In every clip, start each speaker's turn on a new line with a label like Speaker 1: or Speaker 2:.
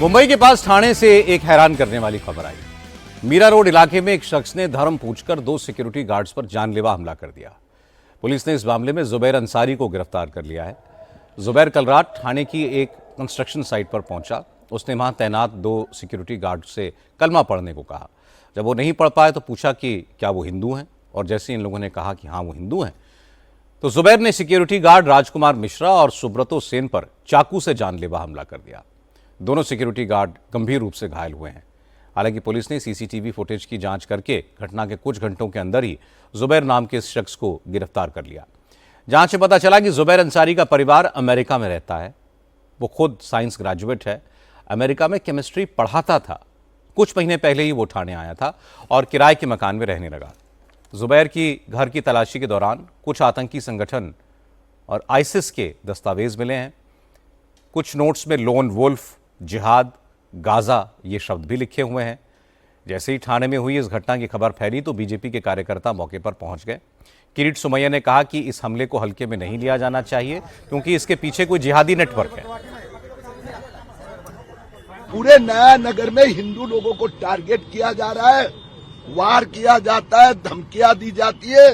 Speaker 1: मुंबई के पास ठाणे से एक हैरान करने वाली खबर आई। मीरा रोड इलाके में एक शख्स ने धर्म पूछकर 2 सिक्योरिटी गार्ड्स पर जानलेवा हमला कर दिया। पुलिस ने इस मामले में जुबैर अंसारी को गिरफ्तार कर लिया है। जुबैर कल रात ठाणे की एक कंस्ट्रक्शन साइट पर पहुंचा। उसने वहां तैनात 2 सिक्योरिटी गार्ड से कलमा पढ़ने को कहा। जब वो नहीं पढ़ पाए तो पूछा कि क्या वो हिंदू हैं, और जैसे इन लोगों ने कहा कि हाँ वो हिंदू हैं, तो जुबैर ने सिक्योरिटी गार्ड राजकुमार मिश्रा और सुब्रतो सेन पर चाकू से जानलेवा हमला कर दिया। दोनों सिक्योरिटी गार्ड गंभीर रूप से घायल हुए हैं। हालांकि पुलिस ने सीसीटीवी फुटेज की जांच करके घटना के कुछ घंटों के अंदर ही जुबैर नाम के इस शख्स को गिरफ्तार कर लिया। जांच से पता चला कि जुबैर अंसारी का परिवार अमेरिका में रहता है। वो खुद साइंस ग्रेजुएट है, अमेरिका में केमिस्ट्री पढ़ाता था। कुछ महीने पहले ही वो ठाणे आया था और किराए के मकान में रहने लगा। जुबैर की घर की तलाशी के दौरान कुछ आतंकी संगठन और आईसिस के दस्तावेज मिले हैं। कुछ नोट्स में लोन वुल्फ, जिहाद, गाजा ये शब्द भी लिखे हुए हैं। जैसे ही ठाणे में हुई इस घटना की खबर फैली तो बीजेपी के कार्यकर्ता मौके पर पहुंच गए। किरीट सोमैया ने कहा कि इस हमले को हल्के में नहीं लिया जाना चाहिए क्योंकि इसके पीछे कोई जिहादी नेटवर्क है।
Speaker 2: पूरे नया नगर में हिंदू लोगों को टारगेट किया जा रहा है, वार किया जाता है, धमकियां दी जाती है।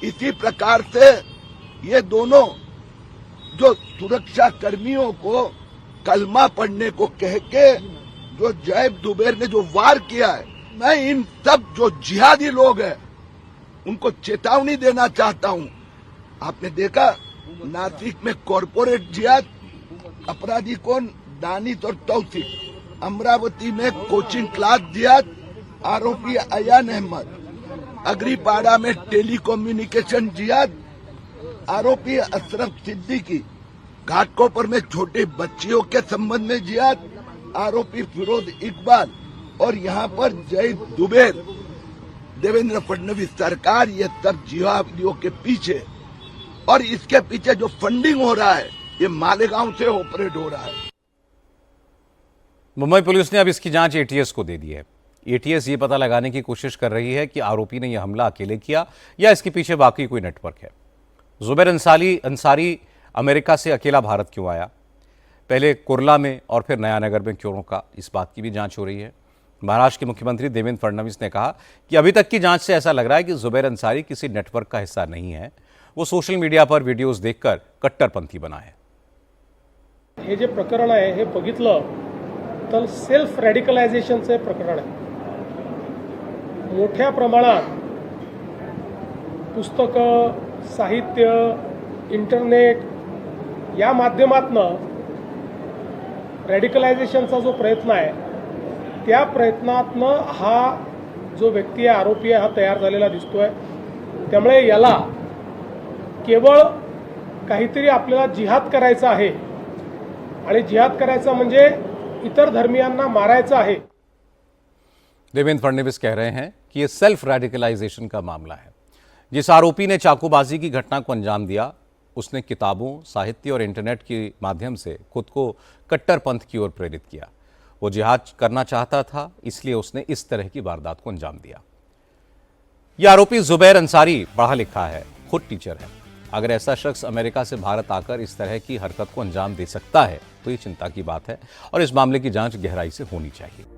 Speaker 2: इसी प्रकार से ये दोनों जो सुरक्षा कर्मियों को कलमा पढ़ने को कह के जो जैब जुबैर ने जो वार किया है, मैं इन सब जो जिहादी लोग हैं उनको चेतावनी देना चाहता हूं। आपने देखा नासिक में कॉरपोरेट जिहाद, अपराधी कौन, दानिश और तौसीफ। अमरावती में कोचिंग क्लास जिहाद, आरोपी अयान अहमद। अग्रीपाड़ा में टेलीकम्युनिकेशन जिहाद, आरोपी अशरफ सिद्दीकी। घाटकोपर में छोटे बच्चियों के संबंध में जिहाद, आरोपी फिरोज इकबाल। और यहाँ पर जैद जुबैर, देवेंद्र फडणवीस सरकार, ये सब जिहादियों के पीछे, और इसके पीछे जो फंडिंग हो रहा है ये मालेगांव से ऑपरेट हो रहा है।
Speaker 1: मुंबई पुलिस ने अब इसकी जांच एटीएस को दे दी है। एटीएस ये पता लगाने की कोशिश कर रही है कि आरोपी ने यह हमला अकेले किया या इसके पीछे बाकी कोई नेटवर्क है। जुबैर अंसारी अमेरिका से अकेला भारत क्यों आया, पहले कुर्ला में और फिर नयानगर में क्यों रुका, इस बात की भी जांच हो रही है। महाराष्ट्र के मुख्यमंत्री देवेंद्र फडणवीस ने कहा कि अभी तक की जांच से ऐसा लग रहा है कि जुबैर अंसारी किसी नेटवर्क का हिस्सा नहीं है। वो सोशल मीडिया पर वीडियोज देखकर कट्टरपंथी बना है।
Speaker 3: हे जे प्रकरण आहे हे बघितलं तर सेल्फ रॅडिकलायझेशनचे प्रकरण आहे। मोठ्या प्रमाणात पुस्तकं, साहित्य, इंटरनेट या माध्यमातनं रॅडिकलायझेशनचा जो प्रयत्न आहे त्या प्रयत्नातनं हा जो व्यक्ती आहे, आरोपी आहे, हा तयार झालेला दिसतोय। त्यामुळे याला केवळ काहीतरी आपल्याला जिहाद करायचा आहे आणि जिहाद करायचा म्हणजे इतर धर्मियांना मारायचं आहे।
Speaker 1: देवेंद्र फडणवीस कह रहे हैं कि यह सेल्फ रेडिकलाइजेशन का मामला है। जिस आरोपी ने चाकूबाजी की घटना को अंजाम दिया उसने किताबों, साहित्य और इंटरनेट के माध्यम से खुद को कट्टरपंथ की ओर प्रेरित किया। वो जिहाद करना चाहता था, इसलिए उसने इस तरह की वारदात को अंजाम दिया। यह आरोपी जुबैर अंसारी पढ़ा लिखा है, खुद टीचर है। अगर ऐसा शख्स अमेरिका से भारत आकर इस तरह की हरकत को अंजाम दे सकता है तो ये चिंता की बात है और इस मामले की जांच गहराई से होनी चाहिए।